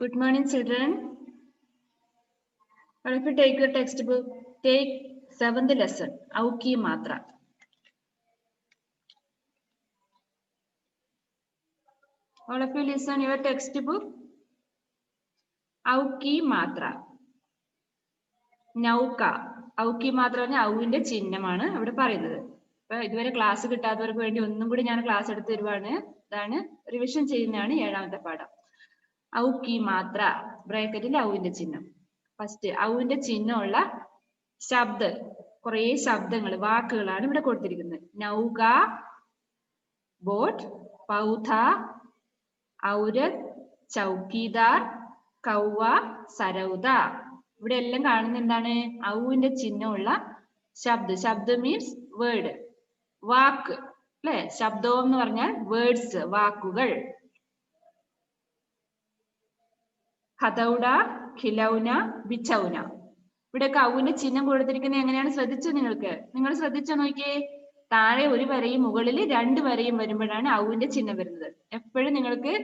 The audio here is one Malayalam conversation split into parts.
Good morning, children. All of you take your textbook. Take 7th lesson. Au ki matra. All of you listen your textbook. Au ki matra. Nauka. Au ki matra പറഞ്ഞാൽ ഔവിന്റെ ചിഹ്നമാണ് അവിടെ പറയുന്നത്. അപ്പോൾ ഇതുവരെ ക്ലാസ് കിട്ടാത്തവർക്ക് വേണ്ടി ഒന്നും കൂടി ഞാൻ ക്ലാസ് എടുത്ത് തരുവാണ്. ഇതാണ് റിവിഷൻ ചെയ്യുന്നതാണ് 7ാമത്തെ പാഠം. ഔ കി മാത്ര ബ്രാക്കറ്റിൽ ഔവിന്റെ ചിഹ്നം. ഫസ്റ്റ് ഔവിന്റെ ചിഹ്നമുള്ള ശബ്ദം, കുറെ ശബ്ദങ്ങൾ, വാക്കുകളാണ് ഇവിടെ കൊടുത്തിരിക്കുന്നത്. നൗക, ബോട്ട്, പൗധ, ഔരത്, ചൗക്കീദാർ, കൗവ, സരൗദ. ഇവിടെ എല്ലാം കാണുന്ന എന്താണ്? ഔവിന്റെ ചിഹ്നമുള്ള ശബ്ദം. ശബ്ദം മീൻസ് വേർഡ്, വാക്ക് അല്ലെ? ശബ്ദം എന്ന് പറഞ്ഞാൽ വേർഡ്സ്, വാക്കുകൾ. ഹദൗഡ, ഖിലൗന, ബിച്ചൗന. ഇവിടെ ഔവിന്റെ ചിഹ്നം കൊടുത്തിരിക്കുന്നത് എങ്ങനെയാണ് ശ്രദ്ധിച്ചോ? നിങ്ങൾ ശ്രദ്ധിച്ചോ നോക്കിയേ. താഴെ ഒരു വരയും മുകളിൽ 2 വരയും വരുമ്പോഴാണ് ഔവിന്റെ ചിഹ്നം വരുന്നത്. എപ്പോഴും നിങ്ങൾക്ക്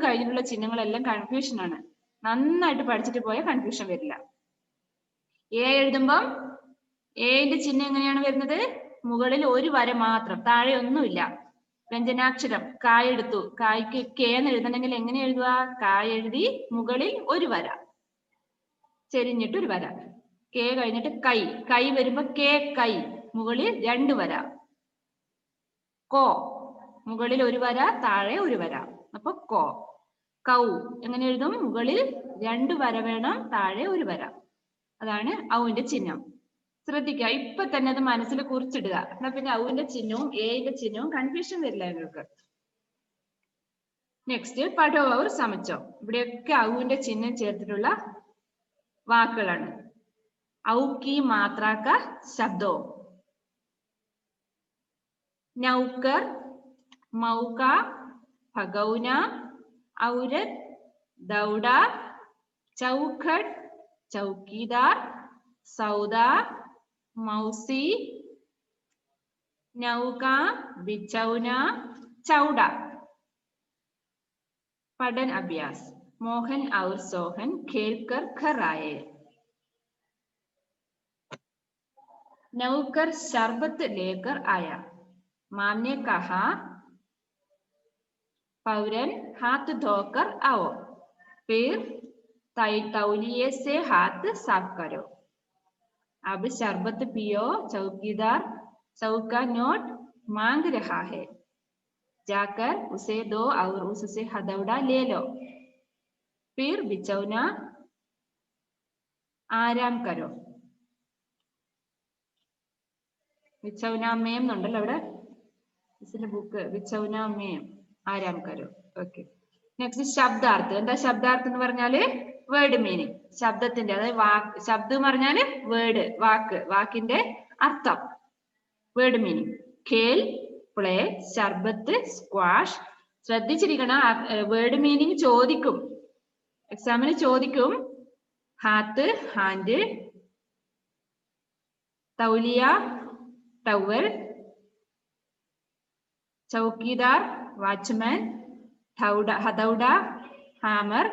കഴിഞ്ഞിട്ടുള്ള ചിഹ്നങ്ങളെല്ലാം കൺഫ്യൂഷൻ ആണ്. നന്നായിട്ട് പഠിച്ചിട്ട് പോയാൽ കൺഫ്യൂഷൻ വരില്ല. എ എഴുതുമ്പം എന്റെ ചിഹ്നം എങ്ങനെയാണ് വരുന്നത്? മുകളിൽ ഒരു വര മാത്രം, താഴെ ഒന്നുമില്ല. വ്യഞ്ജനാക്ഷരം കായ് എടുത്തു, കായ്ക്ക് കെ എന്ന് എഴുതണമെങ്കിൽ എങ്ങനെ എഴുതുക? കായ് എഴുതി മുകളിൽ ഒരു വര, ചെരിഞ്ഞിട്ട് ഒരു വര. കെ കഴിഞ്ഞിട്ട് കൈ, കൈ വരുമ്പോ കെ കൈ, മുകളിൽ 2 വര. കോ, മുകളിൽ ഒരു വര, താഴെ ഒരു വര. അപ്പൊ കോ. കൗ എങ്ങനെ എഴുതും? മുകളിൽ 2 വര വേണം, താഴെ ഒരു വര. അതാണ് ഔവിന്റെ ചിഹ്നം. ശ്രദ്ധിക്കുക, ഇപ്പൊ തന്നെ അത് മനസ്സിൽ കുറിച്ചിടുക. എന്നാ പിന്നെ ഔവിന്റെ ചിഹ്നവും എന്റെ ചിഹ്നവും കൺഫ്യൂഷൻ വരില്ല നിങ്ങൾക്ക്. നെക്സ്റ്റ് പഠോ ഔർ സമച്ചോ. ഇവിടെയൊക്കെ ഔവിന്റെ ചിഹ്നം ചേർത്തിട്ടുള്ള വാക്കുകളാണ്. ഔ കി മാത്ര കാ ശബ്ദോ. നൗകർ, മൗക, ഭഗൗന, ഔരത്, ദൗഡ, ചൗഖട്ട്, ചൗക്കീദാർ, സൗദ, മൗസി, നൗക, ബിച്ചൗന, ചൗഡ. പഠൻ അഭ്യാസ്. മോഹൻ और सोहन खेलकर घर आए. नौकर शरबत लेकर आया. माम ने कहा, फौरन हाथ धोकर आओ, फिर तौलिए से हाथ साफ करो. अब शरबत पियो, चौकीदार चौका नोट मांग रहा है. जाकर उसे दो और उससे हथौड़ा ले लो. फिर बिछौना आराम करो. बिछौना में എന്നുണ്ടല്ലോ അവിടെ ഇതിന്റെ ബുക്ക്. बिछौना में आराम करो. ഓക്കെ. നെക്സ്റ്റ് ശബ്ദാർത്ഥം. എന്താ ശബ്ദാർത്ഥം എന്ന് പറഞ്ഞാല്? Word meaning. ശബ്ദത്തിന്റെ, അതായത് വാക്ക്. ശബ്ദം എന്ന് പറഞ്ഞാല് വേർഡ്, വാക്ക്, വാക്കിന്റെ അർത്ഥം. Word meaning. ഖേൽ പ്ലേ, ശർബത്ത് സ്ക്വാഷ്. ശ്രദ്ധിച്ചിരിക്കണം, വേർഡ് മീനിങ് ചോദിക്കും, എക്സാമിന് ചോദിക്കും. ഹാത്ത് ഹാൻഡ്, തൗലിയ ടവൽ, ചൗക്കീദാർ വാച്ച്മാൻ, ഹദൗഡ ഹാമർ,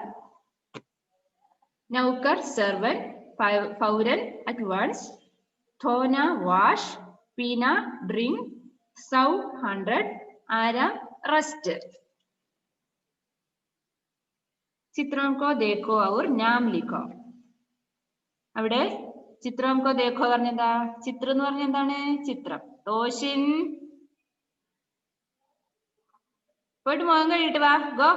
നൗക്കർ സെർവൻ, ഫൗരൻ അറ്റ് വൺസ്, ധോന വാഷ്, പീന ഡ്രിങ്ക്, സൗ 100, ആരാം റെസ്റ്റ്. ചിത്രം കോ ദേഖോ ഔർ നാം ലിഖോ. അവിടെ ചിത്രം കോ ദേഖോ പറഞ്ഞെന്താ? ചിത്രം എന്ന് പറഞ്ഞ എന്താണ്? ചിത്രം. റോഷിൻ പോയിട്ട് മുഖം കഴുകിട്ട് വാ. ഗോ,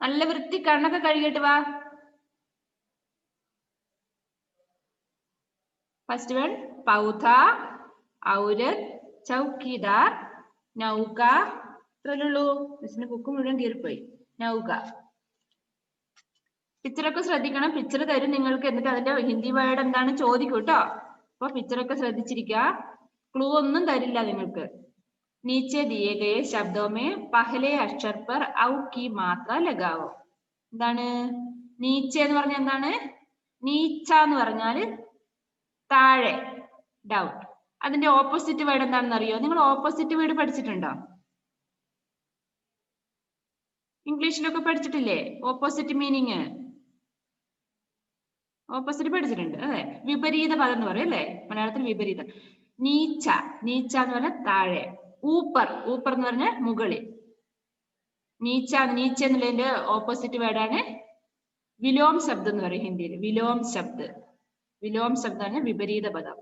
നല്ല വൃത്തി കണ്ണൊക്കെ കഴുകിട്ട് വാ. ഫസ്റ്റ് വൺ പൗധ, ഔരത്, ചൗക്കീദാർ, നൗക. ഇത്രയുള്ളൂ. മിസ്സിന്റെ ബുക്ക് മുഴുവൻ കീറിപ്പോയി. നൗക. പിക്ചറൊക്കെ ശ്രദ്ധിക്കണം. പിക്ചർ തരും നിങ്ങൾക്ക്, എന്നിട്ട് അതിന്റെ ഹിന്ദി വേർഡ് എന്താണ് ചോദിക്കും കേട്ടോ. അപ്പൊ പിക്ചറൊക്കെ ശ്രദ്ധിച്ചിരിക്കുക. ക്ലൂ ഒന്നും തരില്ല നിങ്ങൾക്ക്. നീച്ചെ ദിയേ ഗയേ ശബ്ദോ മേ പഹലെ അക്ഷർ പർ ഔ കി മാത്ര ലഗാവോ. എന്താണ് നീച്ചെ എന്ന് പറഞ്ഞാൽ? എന്താണ് നീച്ച എന്ന് പറഞ്ഞാല്? താഴെ, ഡൗൺ. അതിന്റെ ഓപ്പോസിറ്റ് വേർഡ് എന്താണെന്ന് അറിയോ? നിങ്ങൾ ഓപ്പോസിറ്റ് വേർഡ് പഠിച്ചിട്ടുണ്ടോ? ഇംഗ്ലീഷിലൊക്കെ പഠിച്ചിട്ടില്ലേ ഓപ്പോസിറ്റ് മീനിങ്? ഓപ്പോസിറ്റ് പഠിച്ചിട്ടുണ്ട് അതെ. വിപരീത പദം എന്ന് പറയും അല്ലെ, മലയാളത്തിൽ വിപരീതം. നീച്ച, നീച്ച എന്ന് പറഞ്ഞാൽ താഴെ. ഊപ്പർ, ഊപ്പർ എന്ന് പറഞ്ഞാൽ മുകളിൽ. നീച്ച, നീച്ച എന്നുള്ളതിന്റെ ഓപ്പോസിറ്റ് വേർഡാണ് വിലോം ശബ്ദം എന്ന് പറയും ഹിന്ദിയിൽ. വിലോം ശബ്ദ്, വിലോം ശബ്ദം ആണ് വിപരീത പദം.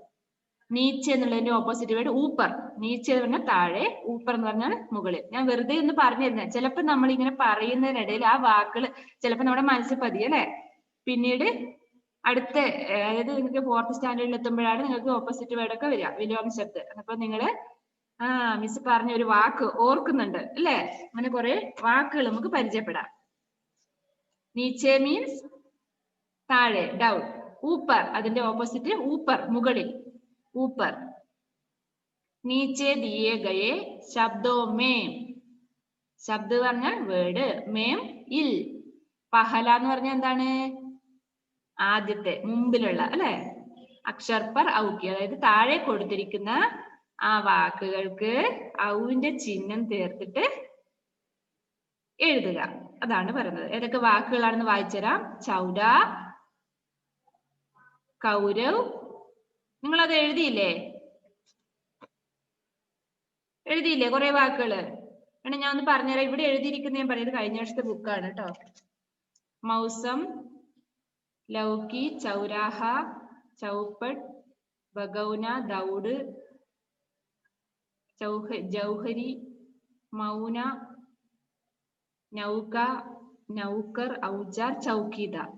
നീച്ച എന്നുള്ളതിന്റെ ഓപ്പോസിറ്റ് വേർഡ് ഊപ്പർ. നീച്ച എന്ന് പറഞ്ഞാൽ താഴെ, ഊപ്പർ എന്ന് പറഞ്ഞാൽ മുകളിൽ. ഞാൻ വെറുതെ ഒന്ന് പറഞ്ഞു തരുന്നത്. ചിലപ്പോൾ നമ്മൾ ഇങ്ങനെ പറയുന്നതിനിടയിൽ ആ വാക്കുകൾ ചിലപ്പോൾ നമ്മുടെ മനസ്സിൽ പതിയെ അല്ലെ, പിന്നീട് അടുത്ത അതായത് നിങ്ങൾക്ക് 4th സ്റ്റാൻഡേർഡിൽ എത്തുമ്പോഴാണ് നിങ്ങൾക്ക് ഓപ്പോസിറ്റ് വേർഡ് ഒക്കെ വരിക, വിലോം ശബ്ദ്. അപ്പൊ നിങ്ങള് മിസ് പറഞ്ഞ ഒരു വാക്ക് ഓർക്കുന്നുണ്ട് അല്ലേ? അങ്ങനെ കുറെ വാക്കുകൾ നമുക്ക് പരിചയപ്പെടാം. നീച്ചെ മീൻസ് താഴെ, ഡൗൺ. ഊപ്പർ അതിന്റെ ഓപ്പോസിറ്റ് ഊപ്പർ, മുകളിൽ, ഊപ്പർ. നീച്ചെ ദിയേ ഗയേ ശബ്ദോ മേം, ശബ്ദ് പറഞ്ഞാൽ വേർഡ്, മേം ഇൽ. പഹല എന്ന് പറഞ്ഞാൽ എന്താണ്? ആദ്യത്തെ, മുമ്പിലുള്ള അല്ലെ. അക്ഷർ പർ ഔക്കി, അതായത് താഴെ കൊടുത്തിരിക്കുന്ന ആ വാക്കുകൾക്ക് ഔവിന്റെ ചിഹ്നം ചേർത്തിട്ട് എഴുതുക, അതാണ് പറയുന്നത്. ഏതൊക്കെ വാക്കുകളാണെന്ന് വായിച്ചുതരാം. ചൗഡ, കൗരവ്. നിങ്ങളത് എഴുതിയില്ലേ? എഴുതിയില്ലേ കുറെ വാക്കുകള്? വേണം ഞാൻ ഒന്ന് പറഞ്ഞുതരാം. ഇവിടെ എഴുതിയിരിക്കുന്ന ഞാൻ പറയുന്നത് കഴിഞ്ഞ വർഷത്തെ ബുക്കാണ് കേട്ടോ. മൗസം, ലൗക്കി, ചൗരാഹ, ചൗപ്പട്ട്, ബഗൗന, ദൗഡ്, ജൗഹരി, മൗന, നൗക, നൗക്കർ, ഔജാർ, ചൗക്കീദാർ.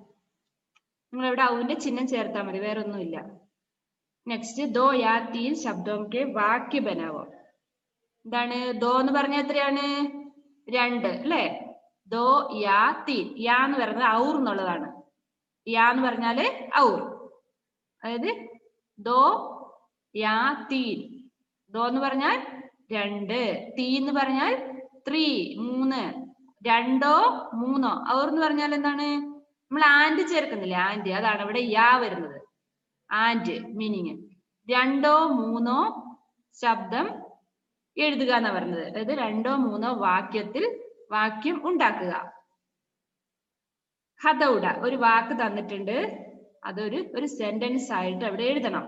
നിങ്ങൾ ഇവിടെ ഔവിന്റെ ചിഹ്നം ചേർത്താൽ മതി, വേറെ ഒന്നുമില്ല. നെക്സ്റ്റ് ദോ യാ തീൻ ശബ്ദോം കെ വാക്യ ബനാവോ. എന്താണ് ദോ എന്ന് പറഞ്ഞാൽ എത്രയാണ്? 2 അല്ലെ. ദോ യാ തീൻ, യാ എന്ന് പറയുന്നത് ഔർ എന്നുള്ളതാണ്. യാ എന്ന് പറഞ്ഞാല് ഔർ, അതായത് ദോ യാ തീൻ. ദോ എന്ന് പറഞ്ഞാൽ 2, തീ എന്ന് പറഞ്ഞാൽ 3, 3. 2 3. ഔർ എന്ന് പറഞ്ഞാൽ എന്താണ്? നമ്മൾ ആൻഡ് ചേർക്കുന്നില്ലേ, ആൻഡ്, അതാണ് ഇവിടെ യാ വരുന്നത്. ആൻഡ് മീനിങ് 2 3 ശബ്ദം എഴുതുക എന്നാ പറയുന്നത്. അതായത് 2 3 വാക്യത്തിൽ വാക്യം ഉണ്ടാക്കുക. ഹദൗഡ, ഒരു വാക്ക് തന്നിട്ടുണ്ട്, അതൊരു സെന്റൻസ് ആയിട്ട് അവിടെ എഴുതണം.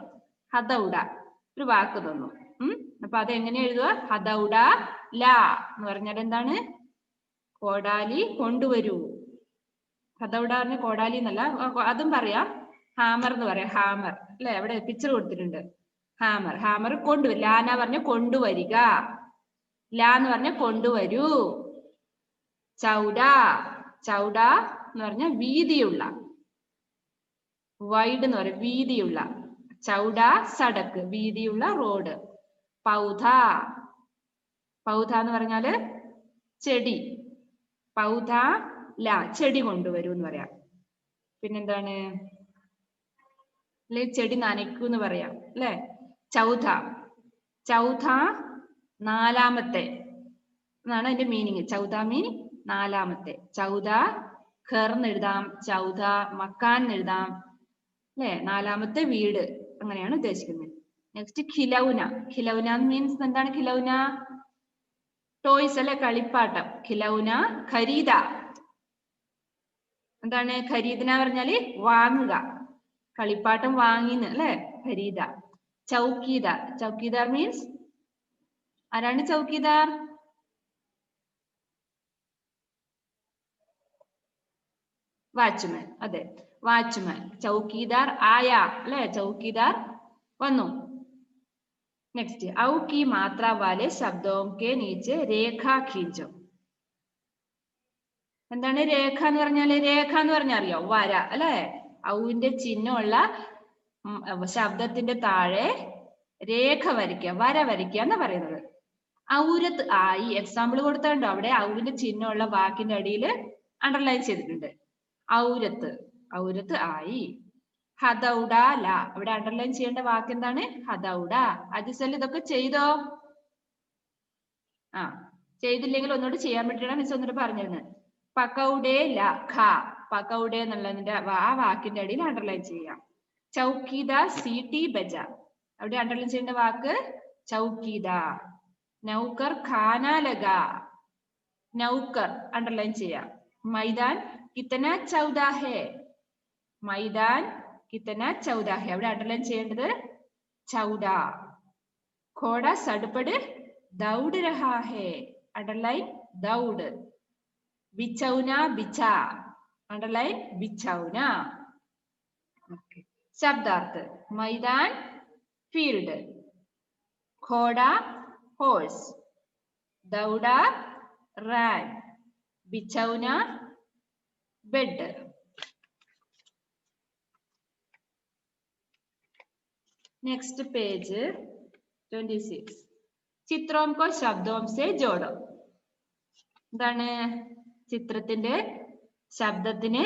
ഹദൗഡ ഒരു വാക്ക് തന്നു. അപ്പൊ അത് എങ്ങനെ എഴുതുക? ഹദൗഡ ലാ എന്ന് പറഞ്ഞാൽ എന്താണ്? കോടാലി കൊണ്ടുവരൂ. ഹദൗഡ പറഞ്ഞ കോടാലി എന്നല്ല, അതും പറയാം. ഹാമർ എന്ന് പറയാം, ഹാമർ അല്ലെ. അവിടെ പിക്ചർ കൊടുത്തിട്ടുണ്ട്. ഹാമർ, ഹാമർ കൊണ്ടുവരും. ലാന പറഞ്ഞ കൊണ്ടുവരിക, ലാ എന്ന് പറഞ്ഞ കൊണ്ടുവരൂ. ചൗഡ, ചൗഡ എന്ന് പറഞ്ഞ വീതിയുള്ള, വൈഡ് എന്ന് പറയും വീതിയുള്ള. ചൗഡ സടക്ക്, വീതിയുള്ള റോഡ്. പൗധ, പൗധ എന്ന് പറഞ്ഞാല് ചെടി. പൗധ ലാ, ചെടി കൊണ്ടുവരൂ എന്ന് പറയാം. പിന്നെന്താണ്? അല്ലെ ചെടി നനയ്ക്കൂ എന്ന് പറയാം അല്ലെ. ചൗധ, ചൗധ 4ാമത്തെ എന്നാണ് അതിന്റെ മീനിങ്. ചൗധ മീൻ 4ാമത്തെ. ചൗധ ഘർ എന്ന് എഴുതാം, ചൗധ മക്കാൻ എന്ന് എഴുതാം അല്ലെ, 4ാമത്തെ വീട്, അങ്ങനെയാണ് ഉദ്ദേശിക്കുന്നത്. നെക്സ്റ്റ് ഖിലൗന. ഖിലൗന മീൻസ് എന്താണ്? ഖിലൗന ടോയ്സ് അല്ലെ, കളിപ്പാട്ടം. ഖിലൗന ഖരീദ, എന്താണ്? ഖരീദന പറഞ്ഞാല് വാങ്ങുക, കളിപ്പാട്ടം വാങ്ങിന്ന് അല്ലെ, ഖരീദ. ചൗക്കീദാർ, ചൗക്കീദാർ മീൻസ് ആരാണ് ചൗക്കീദാർ? വാച്ച്മാൻ, അതെ വാച്ച്മാൻ. ചൗക്കീദാർ ആയ അല്ലെ, ചൗക്കീദാർ വന്നു. നെക്സ്റ്റ് ഔ കി മാത്ര വാലെ ശബ്ദോം കെ നീച്ചെ രേഖ ഖീഞ്ചോ. എന്താണ് രേഖ എന്ന് പറഞ്ഞാല്? രേഖ എന്ന് പറഞ്ഞാൽ അറിയോ? വര അല്ലെ. ഔവിന്റെ ചിഹ്നമുള്ള ശബ്ദത്തിന്റെ താഴെ രേഖ വരയ്ക്കുക, വര വരയ്ക്കുക എന്ന് പറയുന്നത്. ഔരത്ത് ആയി എക്സാമ്പിൾ കൊടുത്തുണ്ടോ? അവിടെ ഔവിന്റെ ചിഹ്നമുള്ള വാക്കിന്റെ അടിയിൽ അണ്ടർലൈൻ ചെയ്തിട്ടുണ്ട്. ഔരത്ത്, ഔരത്ത് ആയി. ഹദൗഡ ല, ഇവിടെ അണ്ടർലൈൻ ചെയ്യേണ്ട വാക്ക് എന്താണ്? ഹദൗഡ. അജിസൽ ഇതൊക്കെ ചെയ്തോ? ചെയ്തില്ലെങ്കിൽ ഒന്നുകൂടി ചെയ്യാൻ പറ്റണം, മിസ് ഒന്നുകൂടി പറഞ്ഞിരുന്നത്. പകൗഡേ ല ഖ, പകൗഡേ എന്നുള്ളതിന്റെ ആ വാക്കിന്റെ അടിയിൽ അണ്ടർലൈൻ ചെയ്യാം. ചൗക്കീദാർ സീട്ടി ബജ, അവിടെ അണ്ടർലൈൻ ചെയ്യേണ്ട വാക്ക് ചൗക്കീദാർ. നൗക്കർ ഖാന ലഗ, നൗക്കർ അണ്ടർലൈൻ ചെയ്യാം. മൈദാൻ കിത്തന ചൗദാ ഹേ. മൈദാൻ കിത്തന ചൗദാ ഹേ. അവിടെ അണ്ടർലൈൻ ചെയ്യേണ്ടത് ചൗദ. ഘോഡ സഡ്പട് ദൗഡ് രഹാ ഹേ. അണ്ടർലൈൻ ദൗഡ്. ബിച്ചൗന ബിച്ച. അണ്ടർലൈൻ ബിച്ചൗന. ശബ്ദാർത്ഥ് മൈദാൻ ഫീൽഡ്, ഘോഡ ഹോഴ്സ്, ദൗഡ റാൻ, ബിച്ചൗന ബെഡ്. Next page 26. ചിത്രോം കോ ശബ്ദോം സെ ജോഡോ. എന്താണ്? ചിത്രത്തിന്റെ ശബ്ദത്തിന്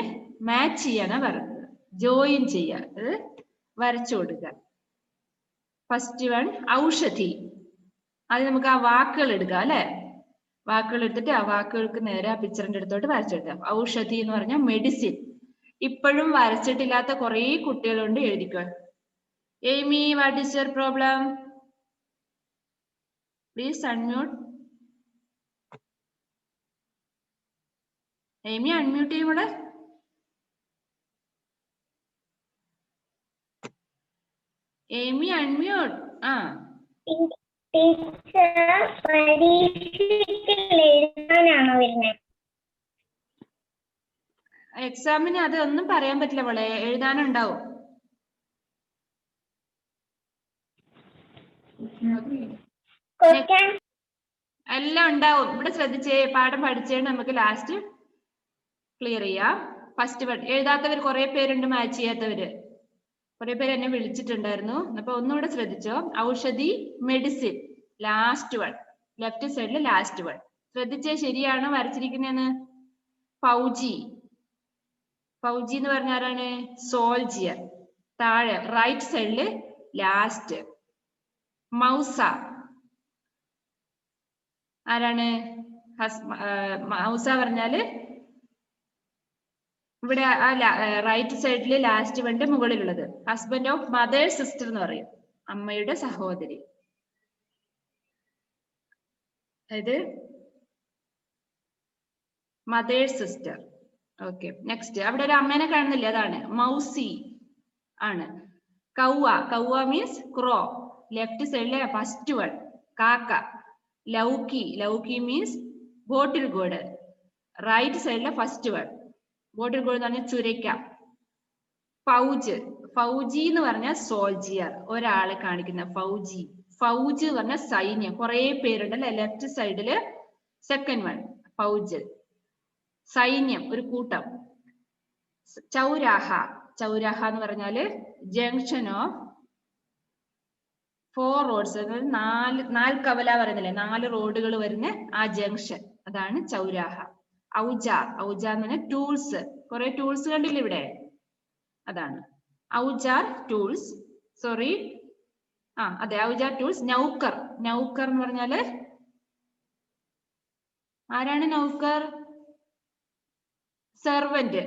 മാച്ച് ചെയ്യണ പറഞ്ഞത്, ജോയിൻ ചെയ്യാൻ വരച്ചു കൊടുക്കുക. First one Aushadhi. അത് നമുക്ക് ആ വാക്കുകൾ എടുക്കാം അല്ലെ. വാക്കുകൾ എടുത്തിട്ട് ആ വാക്കുകൾക്ക് നേരെ ആ പിക്ചറിന്റെ അടുത്തോട്ട് വരച്ചെടുക്കാം. ഔഷധി എന്ന് പറഞ്ഞാൽ മെഡിസിൻ. ഇപ്പോഴും വരച്ചിട്ടില്ലാത്ത കുറെ കുട്ടികളുണ്ട്, എഴുതിക്കുക. Amy, what is your problem? Please unmute. Amy, unmute ചെയ്യൂടെ. Amy, unmute. എക്സാമിന് അത് ഒന്നും പറയാൻ പറ്റില്ല മോളെ, എഴുതാനുണ്ടാവും. എല്ലാം ഉണ്ടാവും. ഇവിടെ ശ്രദ്ധിച്ചേ, പാഠം പഠിച്ചേ, നമുക്ക് ലാസ്റ്റ് ക്ലിയർ ചെയ്യാം. ഫസ്റ്റ് വൺ എഴുതാത്തവർ കുറെ പേരുണ്ട്, മാച്ച് ചെയ്യാത്തവര് കുറെ പേര് എന്നെ വിളിച്ചിട്ടുണ്ടായിരുന്നു. അപ്പൊ ഒന്നുകൂടെ ശ്രദ്ധിച്ചോ. Aushadhi medicine, last one left സൈഡിൽ ലാസ്റ്റ് വൺ ശ്രദ്ധിച്ചേ. ശരിയാണോ വരച്ചിരിക്കുന്നതെന്ന്? ഫൗജി. ഫൗജി എന്ന് പറഞ്ഞ ആരാണ്? സോൾജിയർ. താഴെ റൈറ്റ് സൈഡില് ലാസ്റ്റ് മൗസ. ആരാണ്? മൗസ പറഞ്ഞാല് ഇവിടെ ആ റൈറ്റ് സൈഡില് ലാസ്റ്റ് വണ്ട് മുകളിലുള്ളത് ഹസ്ബൻഡ് ഓഫ് മദർ സിസ്റ്റർ എന്ന് പറയും, അമ്മയുടെ സഹോദരി. അതായത് മദർ സിസ്റ്റർ. ഓക്കെ, നെക്സ്റ്റ് അവിടെ ഒരു അമ്മേനെ കാണുന്നില്ല, അതാണ് മൗസി ആണ്. കൗവ. കൗവ മീൻസ് ക്രോ. ലെഫ്റ്റ് സൈഡിലെ ഫസ്റ്റ് വൺ കാക്ക. ലൗക്കി. ലൗക്കി മീൻസ് ബോട്ടിൽ ഗോഡ്. റൈറ്റ് സൈഡിലെ ഫസ്റ്റ് വൺ ബോട്ടിൽ ഗോഡ് എന്ന് പറഞ്ഞാൽ ചുരയ്ക്ക. ഫൗജ്. ഫൗജി എന്ന് പറഞ്ഞാൽ സോൾജിയർ, ഒരാളെ കാണിക്കുന്ന ഫൗജി. ഫൗജ് എന്ന് പറഞ്ഞാൽ സൈന്യം, കുറെ പേരുണ്ടല്ലേ. ലെഫ്റ്റ് സൈഡില് സെക്കൻഡ് വൺ ഫൗജ്, സൈന്യം, ഒരു കൂട്ടം. ചൗരാഹ. ചൗരാഹ എന്ന് പറഞ്ഞാല് ജംഗ്ഷൻ ഓഫ് 4 റോഡ്സ്, നാല് കവല പറയുന്നില്ലേ, 4 റോഡുകൾ വരുന്ന ആ ജംഗ്ഷൻ, അതാണ് ചൗരാഹ. ഔജ. ഔജ എന്ന് പറഞ്ഞാൽ ടൂൾസ്, കുറെ ടൂൾസ് കണ്ടില്ലേ ഇവിടെ, അതാണ് ഔജാർ ടൂൾസ്. സോറി, അതെ, ഔജാർ ടൂൾസ്. നൗക്കർ. നൗക്കർ എന്ന് പറഞ്ഞാല് ആരാണ്? നൗക്കർ സെർവന്റ്,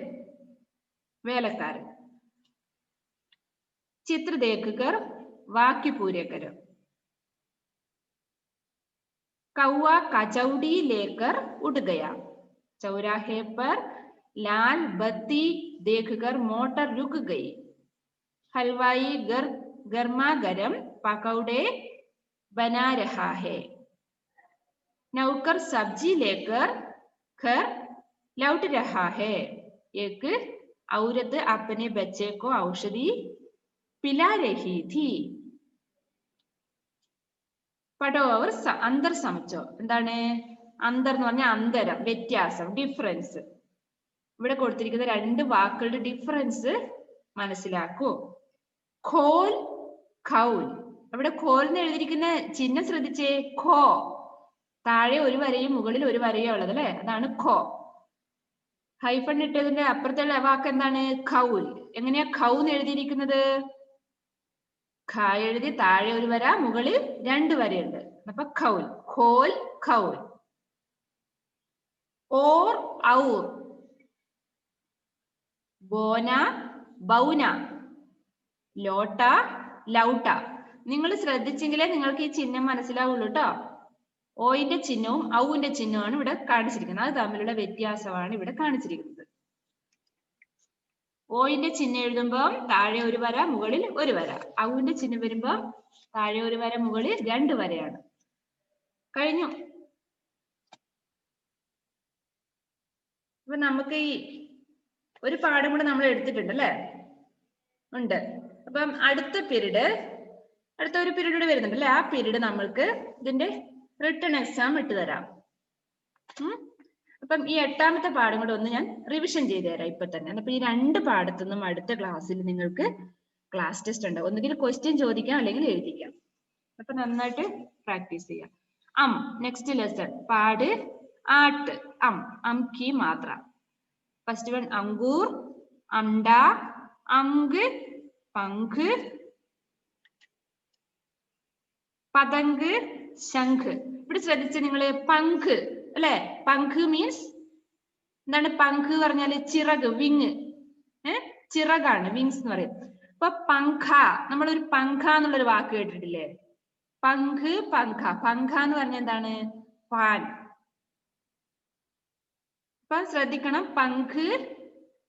വേലക്കാരൻ. ചിത്ര ദേഖകർ वाक्य पूरे करो. कौवा कचौड़ी लेकर उड़ गया. चौराहे पर लाल बत्ती देखकर मोटर रुक गई. हलवाई गर्मा गर्म पकौड़े बना रहा है. नौकर सब्जी लेकर घर लौट रहा है. एक औरत अपने बच्चे को औषधि पिला रही थी. പഠോ അവർ അന്തർ സമച്ചോ. എന്താണ് അന്തർ എന്ന് പറഞ്ഞാൽ അന്തരം, വ്യത്യാസം, ഡിഫറൻസ്. ഇവിടെ കൊടുത്തിരിക്കുന്ന 2 വാക്കുകളുടെ ഡിഫറൻസ് മനസ്സിലാക്കൂ. ഖോൽ, ഖൗൽ. ഇവിടെ ഖോൽ എന്ന് എഴുതിയിരിക്കുന്ന ചിഹ്നം ശ്രദ്ധിച്ചേ. ഖോ, താഴെ ഒരു വരയും മുകളിൽ ഒരു വരയും ഉള്ളത് അല്ലെ, അതാണ് ഖോ. ഹൈഫൺ ഇട്ടതിന്റെ അപ്പുറത്തുള്ള വാക്ക് എന്താണ്? ഖൗൽ. എങ്ങനെയാ ഖൗ എന്ന് എഴുതിയിരിക്കുന്നത്? ഖ എഴുതി താഴെ ഒരു വര, മുകളിൽ 2 വരയുണ്ട്. അപ്പൊ ഖൗൽ, ഖോൽ, ഖൗൽ. Or, our. ബോന, ബൗന. ലോട്ട, ലൗട്ട. നിങ്ങൾ ശ്രദ്ധിച്ചെങ്കിലേ നിങ്ങൾക്ക് ഈ ചിഹ്നം മനസ്സിലാവുള്ളൂ കേട്ടോ. ഓയിന്റെ ചിഹ്നവും ഔവിന്റെ ചിഹ്നവുമാണ് ഇവിടെ കാണിച്ചിരിക്കുന്നത്. അത് തമ്മിലുള്ള വ്യത്യാസമാണ് ഇവിടെ കാണിച്ചിരിക്കുന്നത്. ഓയിന്റെ ചിഹ്നം എഴുതുമ്പോൾ താഴെ ഒരു വര, മുകളിൽ ഒരു വര. ഔവിന്റെ ചിഹ്നം വരുമ്പോൾ താഴെ ഒരു വര, മുകളിൽ 2 വരയാണ്. കഴിഞ്ഞു. അപ്പൊ നമുക്ക് ഈ ഒരു പാഠം കൂടെ നമ്മൾ എടുത്തിട്ടുണ്ട് അല്ലേ? ഉണ്ട്. അപ്പം അടുത്ത ഒരു പീരീഡ് കൂടെ വരുന്നുണ്ട് അല്ലെ? ആ പീരീഡ് നമ്മൾക്ക് ഇതിന്റെ റിട്ടൺ എക്സാം ഇട്ടുതരാം. അപ്പം ഈ 8ാമത്തെ പാഠം കൂടെ ഒന്ന് ഞാൻ റിവിഷൻ ചെയ്തു തരാം ഇപ്പൊ തന്നെ. അപ്പൊ ഈ 2 പാഠത്തുനിന്നും അടുത്ത ക്ലാസ്സിൽ നിങ്ങൾക്ക് ക്ലാസ് ടെസ്റ്റ് ഉണ്ട്. ഒന്നുകിൽ ക്വസ്റ്റ്യൻ ചോദിക്കാം, അല്ലെങ്കിൽ എഴുതിക്കാം. അപ്പൊ നന്നായിട്ട് പ്രാക്ടീസ് ചെയ്യാം. നെക്സ്റ്റ് ലെസൺ പാട് ആട്ട്. അം की മാത്ര. ഫസ്റ്റ് വൺ അങ്കൂർ, അംഡ, अंग, पंख, പതങ്ക്, ശംഖ്. ഇവിടെ ശ്രദ്ധിച്ച് നിങ്ങള് പങ്ക് അല്ലെ? പങ്ക് മീൻസ് എന്താണ്? പങ്ക് പറഞ്ഞാല് ചിറക്, വിങ്. ചിറകാണ്, വിങ്സ് എന്ന് പറയും. അപ്പൊ പങ്ക, നമ്മളൊരു പങ്ക എന്നുള്ളൊരു വാക്ക് കേട്ടിട്ടില്ലേ? പങ്ക്, പങ്ക. പങ്ക എന്ന് പറഞ്ഞാൽ എന്താണ്? ഫാൻ. അപ്പൊ ശ്രദ്ധിക്കണം, പങ്ക്,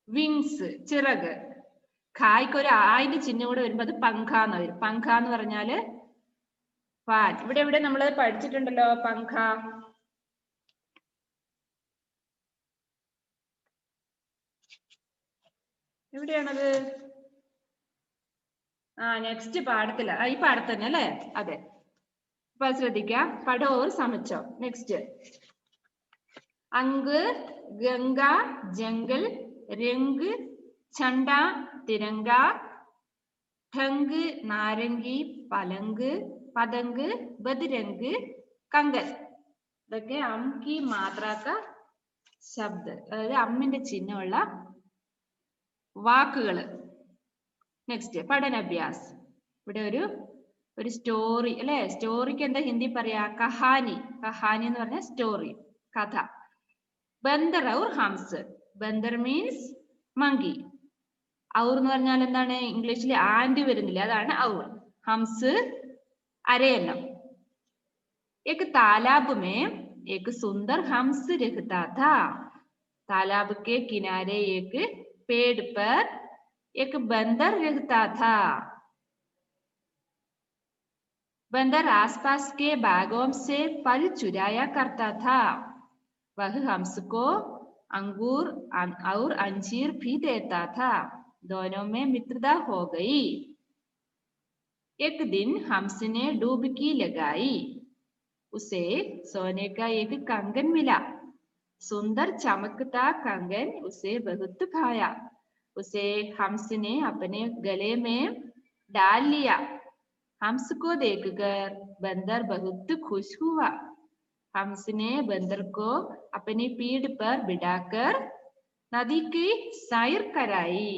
വിങ്സ്, ചിറക്. ഖായ്ക്ക് ഒരു ആയിന്റെ ചിഹ്നം കൂടെ വരുമ്പോ അത് പങ്ക എന്ന് വരും. പങ്ക എന്ന് പറഞ്ഞാല് ഫാൻ. ഇവിടെ നമ്മൾ പഠിച്ചിട്ടുണ്ടല്ലോ പങ്ക. എവിടെയാണത്? നെക്സ്റ്റ് പാഠത്തില. ഈ പാഠത്ത് തന്നെ അല്ലേ? അതെ. അപ്പൊ ശ്രദ്ധിക്കാം. പഠോർ സമച്ചോ. നെക്സ്റ്റ് अंग, गंगा, जंगल, रंग, झंडा, तिरंगा, ठंग, नारंगी, पलंग, पतंग, बदरंग, कंगन. ഇതൊക്കെ അം की मात्रा का ശബ്ദ, അതായത് അമ്മിന്റെ ചിഹ്നമുള്ള വാക്കുകൾ. നെക്സ്റ്റ് പഠനാഭ്യാസ്. ഇവിടെ ഒരു സ്റ്റോറി അല്ലെ? സ്റ്റോറിക്ക് എന്താ ഹിന്ദി പറയാ? കഹാനി. കഹാനി എന്ന് പറഞ്ഞ സ്റ്റോറി, കഥ. ബന്ദർ ഔർ ഹംസ്. ബന്ദർ മീൻസ് മങ്കി. ഔർ എന്ന് പറഞ്ഞാൽ എന്താണ്? ഇംഗ്ലീഷിൽ ആൻഡ് വരുന്നില്ല, അതാണ് ഔർ. ഹംസ് അരയന്നം. एक तालाब में एक सुंदर हंस रहता था. तालाब के किनारे एक पेड़ पर एक बंदर रहता था. बंदर आसपास के बागों से फल चुराया करता था. वह हंस को अंगूर और अंजीर भी देता था. दोनों में मित्रता हो गई. एक दिन हंस ने डुबकी लगाई. उसे सोने का एक कंगन मिला. सुंदर चमकता कंगन उसे बहुत भाया. उसे हंस ने अपने गले में डाल लिया. हंस को देखकर बंदर बहुत खुश हुआ. हंस ने बंदर को अपनी पीठ पर बिठाकर नदी की सैर कराई.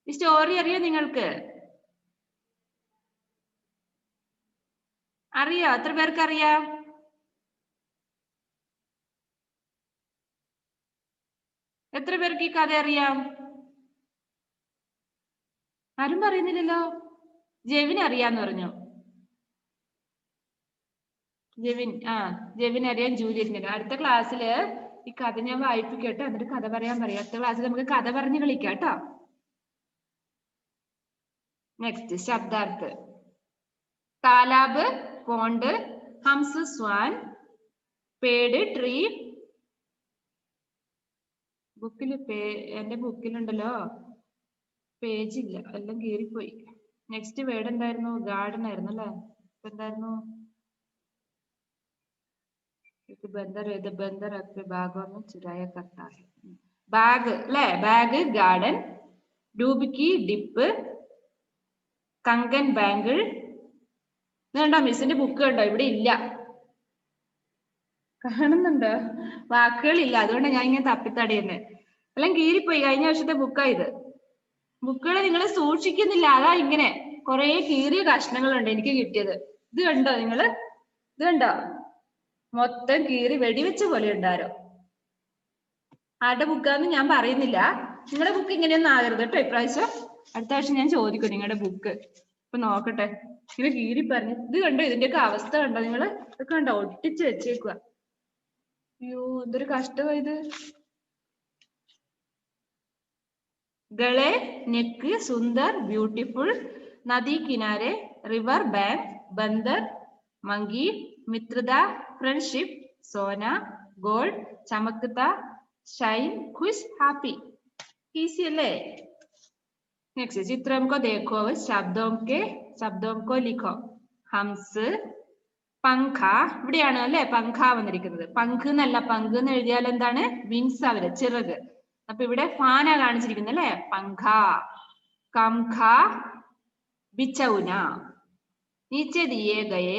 സ്റ്റോറി അറിയോ നിങ്ങൾക്ക്? അറിയോ? എത്ര പേർക്ക് അറിയാം? എത്ര പേർക്ക് ഈ കഥ അറിയാം? ആരും പറയുന്നില്ലല്ലോ. ജെവിൻ അറിയാന്ന് പറഞ്ഞു. ജെവിൻ ജെവിൻ അറിയാം, ജൂലിയറ്റിന്. അടുത്ത ക്ലാസ്സില് ഈ കഥ ഞാൻ വായിപ്പിക്കട്ടോ, എന്നിട്ട് കഥ പറയാൻ പറയാം. അടുത്ത ക്ലാസ്സിൽ നമുക്ക് കഥ പറഞ്ഞ് കളിക്കാം കേട്ടോ. നെക്സ്റ്റ് ശബ്ദാർത്ഥ്. താലാബ് പോണ്ട്, ഹംസ് സ്വാൻ, പേട് ട്രീ. എന്റെ ബുക്കിലുണ്ടല്ലോ പേജ് ഇല്ല, എല്ലാം കീറിപ്പോയി. നെക്സ്റ്റ് വേർഡ് എന്തായിരുന്നു? ഗാർഡൻ ആയിരുന്നു അല്ലെ? എന്തായിരുന്നു? ബാഗ് അല്ലെ? ബാഗ് ഗാർഡൻ, ഡൂബിക്കി ഡിപ്പ്, കങ്കൻ ബാങ്കിൾ. ഇതുണ്ടോ? മിസ്സിന്റെ ബുക്ക് കണ്ടോ? ഇവിടെ ഇല്ല. കാണുന്നുണ്ടോ? വാക്കുകളില്ല, അതുകൊണ്ട് ഞാൻ ഇങ്ങനെ തപ്പിത്തടയുന്നത്. എല്ലാം കീറിപ്പോയി. കഴിഞ്ഞ വർഷത്തെ ബുക്കായത്. ബുക്കുകൾ നിങ്ങൾ സൂക്ഷിക്കുന്നില്ല, അതാ ഇങ്ങനെ കുറെ കീറിയ കഷ്ണങ്ങളുണ്ട് എനിക്ക് കിട്ടിയത്. ഇത് കണ്ടോ നിങ്ങള്? ഇത് കണ്ടോ? മൊത്തം കീറി വെടിവെച്ച പോലെ ഉണ്ടാരോ. ആരുടെ ബുക്കാന്ന് ഞാൻ പറയുന്നില്ല. നിങ്ങളുടെ ബുക്ക് ഇങ്ങനെയൊന്നും ആകരുത് കേട്ടോ ഇപ്രാവശ്യം. അടുത്ത ആഴ്ച ഞാൻ ചോദിക്കും നിങ്ങളുടെ ബുക്ക്. ഇപ്പൊ നോക്കട്ടെ. ഇങ്ങനെ കീറി പറഞ്ഞു. ഇത് കണ്ടോ, ഇതിന്റെയൊക്കെ അവസ്ഥ കണ്ടോ നിങ്ങള്? ഇതൊക്കെ കണ്ടോ, ഒട്ടിച്ച് വെച്ചേക്കുക. അയ്യോ എന്തൊരു കഷ്ടമാണ് ഇത്. ഗളെ, നെക്ക്, സുന്ദർ, ബ്യൂട്ടിഫുൾ, നദി കിനാരെ, റിവർ ബാങ്ക്, ബന്ദർ, മങ്കി, മിത്രത, ഫ്രണ്ട്ഷിപ്പ്, സോന, ഗോൾഡ്, ചമക്കത്ത, ഷൈൻ, ഖുഷ്, ഹാപ്പി. ഈസി അല്ലേ? നെക്സ്റ്റ് ചിത്രം को देखो, शब्दों को लिखो. ഹംസ്, പങ്ക, ഇവിടെയാണ് അല്ലെ പങ്ക വന്നിരിക്കുന്നത്. പങ്ക് എന്നല്ല, പങ്ക് എന്ന് എഴുതിയാൽ എന്താണ്? വിങ്സ് അവര്, ചിറക്. അപ്പൊ ഇവിടെ ഫാന കാണിച്ചിരിക്കുന്നത് അല്ലെ, പങ്ക. കംഖ, ബിച്ചൗന. नीचे दिए गए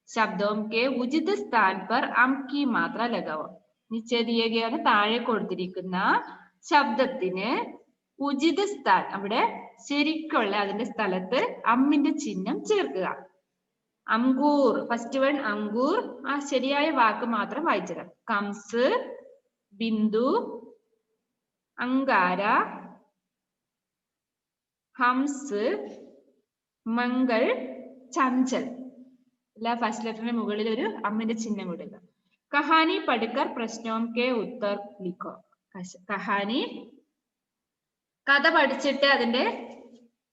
शब्दों के उचित स्थान पर अम की मात्रा लगाओ. नीचे दिए गए താഴെ കൊടുത്തിരിക്കുന്ന ശബ്ദത്തിന് ഉചിത സ്ഥാൻ, അവിടെ ശരിക്കുള്ള അതിന്റെ സ്ഥലത്ത് അമ്മിന്റെ ചിഹ്നം ചേർക്കുക. അങ്കൂർ, ഫസ്റ്റ് വൺ അങ്കൂർ. ആ ശരിയായ വാക്ക് മാത്രം വായിച്ചത്. കംസ്, ബിന്ദു, അങ്കാര, ഹംസ്, മംഗൾ, ചഞ്ചൽ. എല്ലാ ഫസ്റ്റ് ലെറ്ററിന് മുകളിൽ ഒരു അമ്മിന്റെ ചിഹ്നം കൊടുക്കുക. കഹാനി പഠിക്കർ പ്രശ്നോം കെ ഉത്തർ ലിഖോ. കഹാനി, കഥ പഠിച്ചിട്ട് അതിന്റെ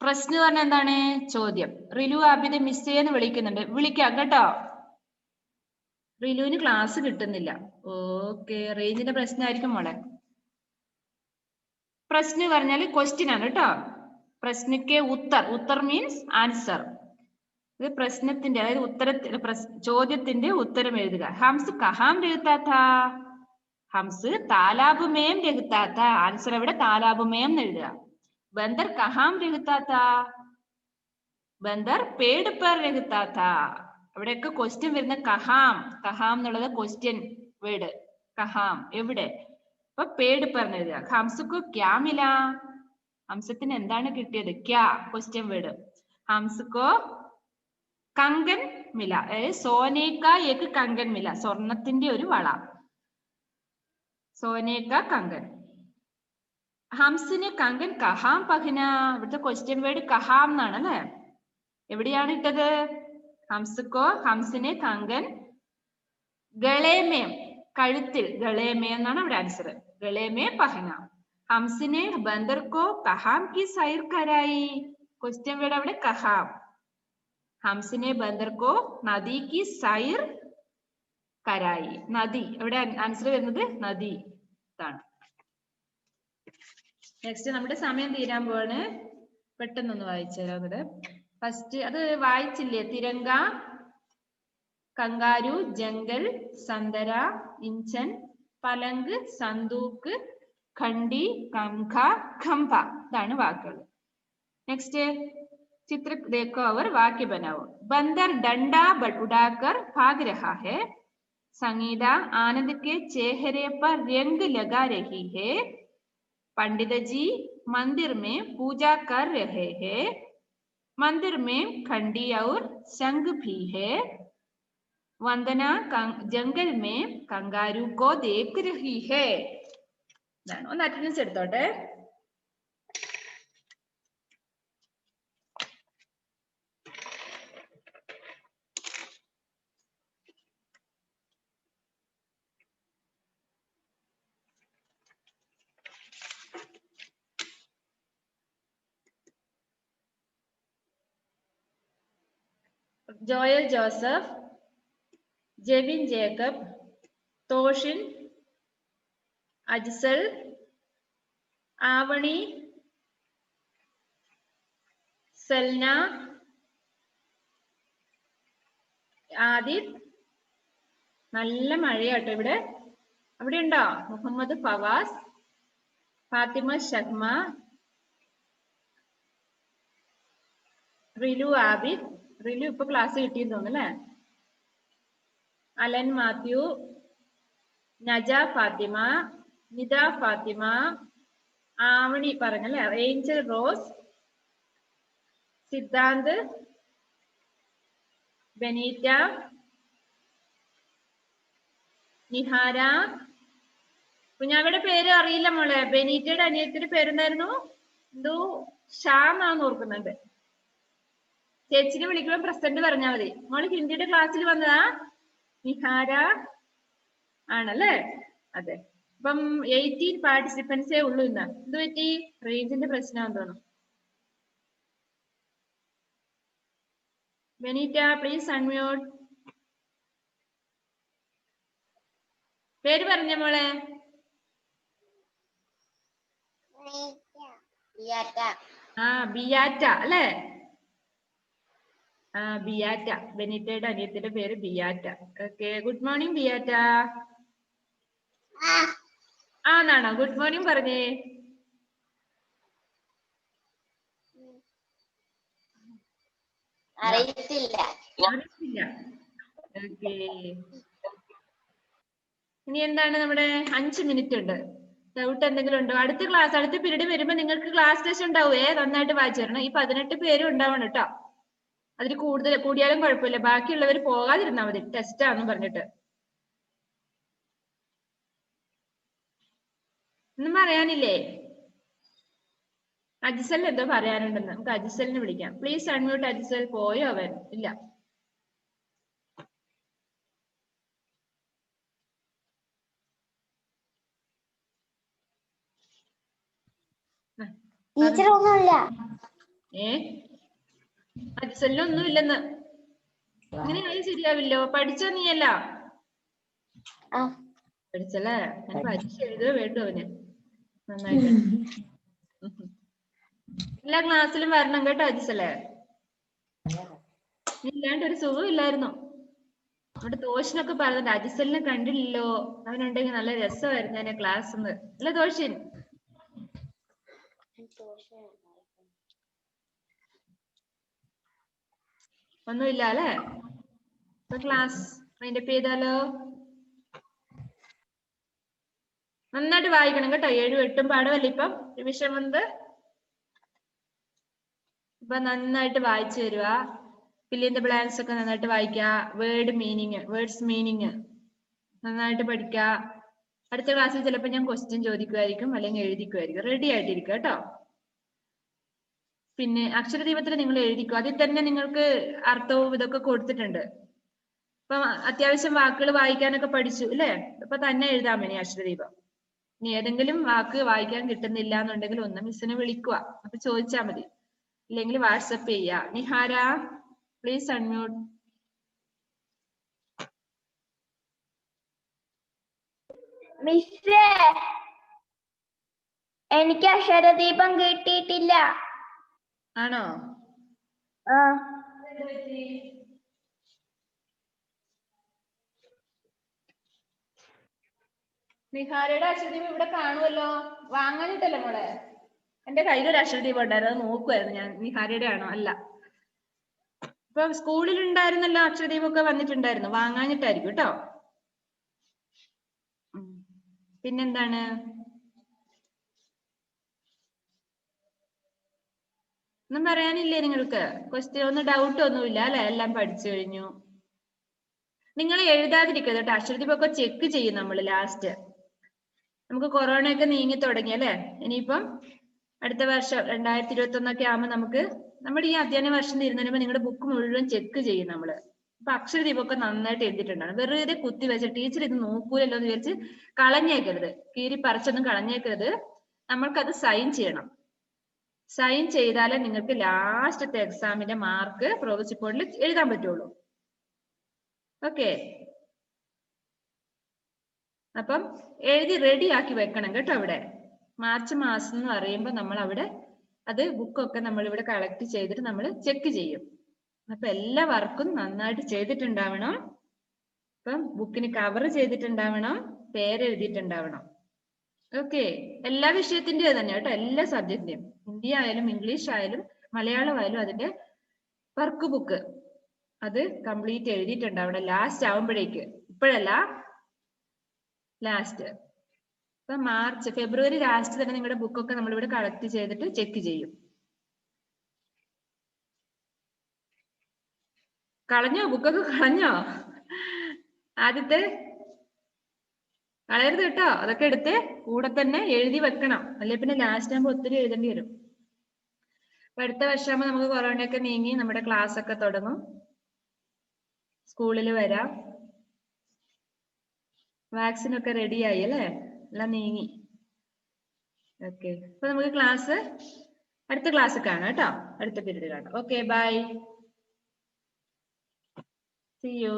പ്രശ്നം പറഞ്ഞ എന്താണ്? ചോദ്യം. റിലു ആബിദ് മിസ് എന്ന് വിളിക്കുന്നുണ്ട്, വിളിക്കാം കേട്ടോ. റിലുവിന് ക്ലാസ് കിട്ടുന്നില്ല. ഓക്കെ, റേഞ്ചിന്റെ പ്രശ്നമായിരിക്കും മോളെ. പ്രശ്നം പറഞ്ഞാൽ ക്വസ്റ്റ്യൻ ആണ് കേട്ടോ. പ്രശ്നಕ್ಕೆ ഉത്തർ, ഉത്തർ മീൻസ് ആൻസർ. ഇത് പ്രശ്നത്തിന്റെ, അതായത് ഉത്തരത്തിന്റെ, ചോദ്യത്തിന്റെ ഉത്തരം എഴുതുക. ഹംസ് കഹാം രഹത്താ താ. ഹംസ് താലാബ് മേം രഹത്താ താ. ആൻസർ എവിടെ? താലാബ് മേം എന്ന് എഴുതുക. ബന്ദർ കഹാം രഹത്താ താ. ബന്ദർ പേട് പർ രഹത്താ താ. അവിടെയൊക്കെ ക്വസ്റ്റ്യൻ വരുന്ന കഹാം, കഹാം എന്നുള്ളത് ക്വസ്റ്റ്യൻ വേർഡ്. കഹാം എവിടെ? അപ്പൊ പേട് പർ എഴുതുക. ഹംസക്കു ക്യാ മില. ഹംസത്തിന് എന്താണ് കിട്ടിയത്? ക്യാ ക്വസ്റ്റ്യൻ വേർഡ്. ഹംസക്കോ കങ്കൻ മില, അതായത് സോനേക്ക ഏക്ക് കങ്കൻ മില, സ്വർണത്തിന്റെ ഒരു വള. സോനേക്ക കങ്കൻ. ഹംസിന് കങ്കൻ കഹാം പഹന. ഇവിടുത്തെ ക്വസ്റ്റ്യൻ വേർഡ് കഹാം എന്നാണ് അല്ലെ. എവിടെയാണ് ഇട്ടത്? ഹംസക്കോ, ഹംസിന് കങ്കൻ ഗളേമേം, കഴുത്തിൽ, ഗളേമേ എന്നാണ് അവിടെ ആൻസർ. ഗളേമേ പഹന. ഹംസിനെ ബന്ദർക്കോ കഹാം കി സൈർ കരായി. ക്വസ്റ്റ്യൻ വേർഡ് അവിടെ കഹാം. ഹംസിനെ ബന്ദർക്കോ നദി കി സൈർ കരായി. നദി, അവിടെ ആൻസർ വരുന്നത് നദി ാണ്. നെക്സ്റ്റ് നമ്മുടെ സമയം തീരാൻ പോവാണ്. പെട്ടെന്നൊന്ന് വായിച്ചു തരാം. ഇവിടെ ഫസ്റ്റ് അത് വായിച്ചില്ലേ? തിരങ്ക, കങ്കാരു, ജംഗൽ, സന്തര, ഇഞ്ചൻ, പലങ്ക്, സന്തൂക്ക്, ഖണ്ഡി, കംഖ, ഖംഭ. ഇതാണ് വാക്കുകൾ. നെക്സ്റ്റ് चित्र देखो और वाक्य बनाओ. बंदर डंडा उड़ाकर भाग रहा है. संगीता आनंद के चेहरे पर रंग लगा रही है. पंडित जी मंदिर में पूजा कर रहे हैं. मंदिर में घंटी और शंख भी है. वंदना जंगल में कंगारू को देख रही है. ഒന്ന് അറ്റൻഡൻസ് എടുത്തോട്ടെ. ജോയൽ ജോസഫ്, ജെവിൻ ജേക്കബ്, തോഷിൻ, അജ്സൽ, ആവണി, സൽന, ആദിത്. നല്ല മഴയാട്ടോ ഇവിടെ. അവിടെ ഉണ്ടോ? മുഹമ്മദ് ഫവാസ്, ഫാത്തിമ ഷഹ്മ, റിലു ആബിദ്. റിലു ഇപ്പൊ ക്ലാസ് കിട്ടിയെന്ന് തോന്നുന്നു അല്ലേ? അലൻ മാത്യു, നജ ഫാത്തിമ, നിദ ഫാത്തിമ, ആവണി പറഞ്ഞല്ലേ, ഏഞ്ചൽ റോസ്, സിദ്ധാന്ത്, ബെനീറ്റ, നിഹാര. കുഞ്ഞാവയുടെ പേര് അറിയില്ല മോളെ. ബെനീറ്റയുടെ അനിയത്തിന്റെ പേരെന്തായിരുന്നു? എന്തോ ഷാം ആണെന്ന് ഓർക്കുന്നുണ്ട്. ചേച്ചിനെ വിളിക്കുമ്പോൾ പ്രസന്റ് പറഞ്ഞാൽ മതി. മോള് ഹിന്ദിയുടെ ക്ലാസ്സിൽ വന്നതാ? നിഹാര ആണല്ലേ? അതെ. അപ്പം 18 പാർട്ടിസിപ്പൻസേ ഉള്ളൂ ഇന്ന്. എന്ത് പറ്റി? റേഞ്ചിന്റെ പ്രശ്നമാണെന്ന് തോന്നുന്നു. Benita please unmute. പേര് പറഞ്ഞ മോളെ. ബിയാറ്റ അല്ലേ? ബിയാറ്റ. ബെനീറ്റയുടെ അനിയത്തിന്റെ പേര് Biatta. Okay, good morning Biatta. ആണോ? ഗുഡ് മോർണിംഗ് പറഞ്ഞേ. അറിയത്തില്ല. ഓക്കെ, ഇനി എന്താണ്? നമ്മുടെ 5 മിനിറ്റ് ഉണ്ട്. ഡൗട്ട് എന്തെങ്കിലും ഉണ്ടോ? അടുത്ത ക്ലാസ്, അടുത്ത പീരീഡ് വരുമ്പോ നിങ്ങൾക്ക് ക്ലാസ് ടെസ്റ്റ് ഉണ്ടാവേ. നന്നായിട്ട് വായിച്ചു തരണം. ഈ 18 പേരും ഉണ്ടാവണം കേട്ടോ. അതിൽ കൂടിയാലും കുഴപ്പമില്ല. ബാക്കിയുള്ളവർ പോകാതിരുന്നാ മതി, ടെസ്റ്റ് ആണെന്ന് പറഞ്ഞിട്ട്. ഒന്നും പറയാനില്ലേ? അജിസൽ എന്തോ പറയാനുണ്ടെന്ന്. നമുക്ക് അജിസലിനെ വിളിക്കാം. Please unmute Ajsal. പോയോ അവൻ? ഇല്ല. അജിസലിനൊന്നും ഇല്ലെന്ന്. അങ്ങനെയായാലും ശരിയാവില്ലോ. പഠിച്ചോ നീയല്ല? പഠിച്ചല്ലേ? ഞാൻ പരീക്ഷ എഴുതുക വേണ്ടു അവന് നന്നായിട്ട്. എല്ലാ ക്ലാസ്സിലും വരണം കേട്ടോ അജിസലേ. ഇല്ലാണ്ട് ഒരു സുഖം ഇല്ലായിരുന്നു. നമ്മുടെ തോഷിനൊക്കെ പറഞ്ഞിട്ട് അജിസലിനെ കണ്ടില്ലല്ലോ, അവനുണ്ടെങ്കിൽ നല്ല രസമായിരുന്നു എന്നെ ക്ലാസ് എന്ന്. അല്ലേ തോഷിൻ? ഒന്നുമില്ല അല്ലേ? ക്ലാസ് വൈൻഡപ്പ് ചെയ്താലോ? നന്നായിട്ട് വായിക്കണം കേട്ടോ. 7ഉം 8ഉം പാഠമല്ലേ ഇപ്പം റിവിഷൻ വന്നത്. ഇപ്പൊ നന്നായിട്ട് വായിച്ചു തരുക. ഫിൽ ഇൻ ദ ബ്ലാങ്ക്സ് ഒക്കെ നന്നായിട്ട് വായിക്കുക. വേർഡ്സ് മീനിങ് നന്നായിട്ട് പഠിക്കുക. അടുത്ത ക്ലാസ്സിൽ ചിലപ്പോൾ ഞാൻ ക്വസ്റ്റ്യൻ ചോദിക്കുമായിരിക്കും, അല്ലെങ്കിൽ എഴുതിക്കുമായിരിക്കും. റെഡി ആയിട്ടിരിക്കുക കേട്ടോ. പിന്നെ അക്ഷരദീപത്തിൽ നിങ്ങൾ എഴുതിക്കുക. അതിൽ തന്നെ നിങ്ങൾക്ക് അർത്ഥവും ഇതൊക്കെ കൊടുത്തിട്ടുണ്ട്. ഇപ്പൊ അത്യാവശ്യം വാക്കുകൾ വായിക്കാനൊക്കെ പഠിച്ചു അല്ലേ? അപ്പൊ തന്നെ എഴുതാൻ വേണ്ടി അക്ഷരദീപം. ഇനി ഏതെങ്കിലും വാക്ക് വായിക്കാൻ കിട്ടുന്നില്ല എന്നുണ്ടെങ്കിൽ ഒന്ന് മിസ്സിനെ വിളിക്കുക. അപ്പൊ ചോദിച്ചാൽ മതി, ഇല്ലെങ്കിൽ വാട്സപ്പ് ചെയ്യുക. Nihara please unmute. മിസ്സേ, എനിക്ക് അക്ഷരദീപം കിട്ടിയിട്ടില്ല. ആണോ? നിഹാരയുടെ അക്ഷരദീപം ഇവിടെ കാണുമല്ലോ. വാങ്ങാനിട്ടല്ലേ മോളെ? എന്റെ കയ്യിലൊരു അക്ഷരദീപം ഉണ്ടായിരുന്നു, അത് നോക്കുമായിരുന്നു ഞാൻ. നിഹാരയുടെ ആണോ? അല്ല. ഇപ്പൊ സ്കൂളിൽ ഉണ്ടായിരുന്നല്ലോ അക്ഷരദീപം ഒക്കെ വന്നിട്ടുണ്ടായിരുന്നു. വാങ്ങാനിട്ടായിരിക്കും കേട്ടോ. പിന്നെന്താണ്? ഒന്നും പറയാനില്ലേ നിങ്ങൾക്ക്? ക്വസ്റ്റ്യൻ ഒന്നും ഡൗട്ട് ഒന്നുമില്ല അല്ലെ? എല്ലാം പഠിച്ചു കഴിഞ്ഞു. നിങ്ങൾ എഴുതാതിരിക്കരുത് കേട്ടോ. അക്ഷരദീപമൊക്കെ ചെക്ക് ചെയ്യും നമ്മൾ ലാസ്റ്റ്. നമുക്ക് കൊറോണ ഒക്കെ നീങ്ങി തുടങ്ങി അല്ലെ? ഇനിയിപ്പം അടുത്ത വർഷം 2021 ആകുമ്പോൾ നമുക്ക് നമ്മുടെ ഈ അധ്യയന വർഷം തീരുന്നതിന് മുമ്പ് നിങ്ങളുടെ ബുക്ക് മുഴുവൻ ചെക്ക് ചെയ്യും നമ്മള്. അപ്പൊ അക്ഷരദീപമൊക്കെ നന്നായിട്ട് എഴുതിയിട്ടുണ്ടാണ്. വെറുതെ കുത്തി വെച്ച് ടീച്ചർ ഇത് നോക്കൂലല്ലോ എന്ന് വിചാരിച്ച് കളഞ്ഞേക്കരുത്. കീറി പറിച്ചൊന്നും കളഞ്ഞേക്കരുത്. നമ്മൾക്കത് സൈൻ ചെയ്യണം. സൈൻ ചെയ്താലേ നിങ്ങൾക്ക് ലാസ്റ്റത്തെ എക്സാമിന്റെ മാർക്ക് പ്രോഗ്രസ് റിപ്പോർട്ടിൽ എഴുതാൻ പറ്റുള്ളൂ. ഓക്കെ, അപ്പം എഴുതി റെഡി ആക്കി വെക്കണം കേട്ടോ. അവിടെ മാർച്ച് മാസം എന്ന് പറയുമ്പോൾ നമ്മൾ അവിടെ അത് ബുക്കൊക്കെ നമ്മൾ ഇവിടെ കളക്ട് ചെയ്തിട്ട് നമ്മൾ ചെക്ക് ചെയ്യും. അപ്പൊ എല്ലാ വർക്കും നന്നായിട്ട് ചെയ്തിട്ടുണ്ടാവണം. അപ്പം ബുക്കിന് കവർ ചെയ്തിട്ടുണ്ടാവണം, പേരെഴുതിയിട്ടുണ്ടാവണം. ഓക്കെ, എല്ലാ വിഷയത്തിന്റെയും തന്നെ കേട്ടോ. എല്ലാ സബ്ജക്റ്റിന്റെയും, ഹിന്ദി ആയാലും ഇംഗ്ലീഷ് ആയാലും മലയാളം ആയാലും അതിന്റെ വർക്ക് ബുക്ക് അത് കംപ്ലീറ്റ് എഴുതിയിട്ടുണ്ടാവണം ലാസ്റ്റ് ആവുമ്പോഴേക്ക്. ഇപ്പോഴല്ല, ലാസ്റ്റ്. ഇപ്പൊ ഫെബ്രുവരി ലാസ്റ്റ് തന്നെ നിങ്ങളുടെ ബുക്കൊക്കെ നമ്മളിവിടെ കളക്ട് ചെയ്തിട്ട് ചെക്ക് ചെയ്യും. കളഞ്ഞോ? ബുക്കൊക്കെ കളഞ്ഞോ? ആദ്യത്തെ കളയരുത് കേട്ടോ. അതൊക്കെ എടുത്ത് കൂടെ തന്നെ എഴുതി വെക്കണം. അല്ലെ പിന്നെ ലാസ്റ്റ് ആകുമ്പോൾ ഒത്തിരി എഴുതേണ്ടി വരും. അടുത്ത വർഷമാകുമ്പോൾ നമുക്ക് കൊറോണയൊക്കെ നീങ്ങി നമ്മുടെ ക്ലാസ് ഒക്കെ തുടങ്ങും, സ്കൂളിൽ വരാം. വാക്സിൻ ഒക്കെ റെഡിയായി അല്ലേ, എല്ലാം നീങ്ങി. ഓക്കെ, അപ്പൊ നമുക്ക് ക്ലാസ് അടുത്ത ക്ലാസ് കാണാം കേട്ടോ, അടുത്ത പീരീഡ് കാണാം. Okay, bye, see U.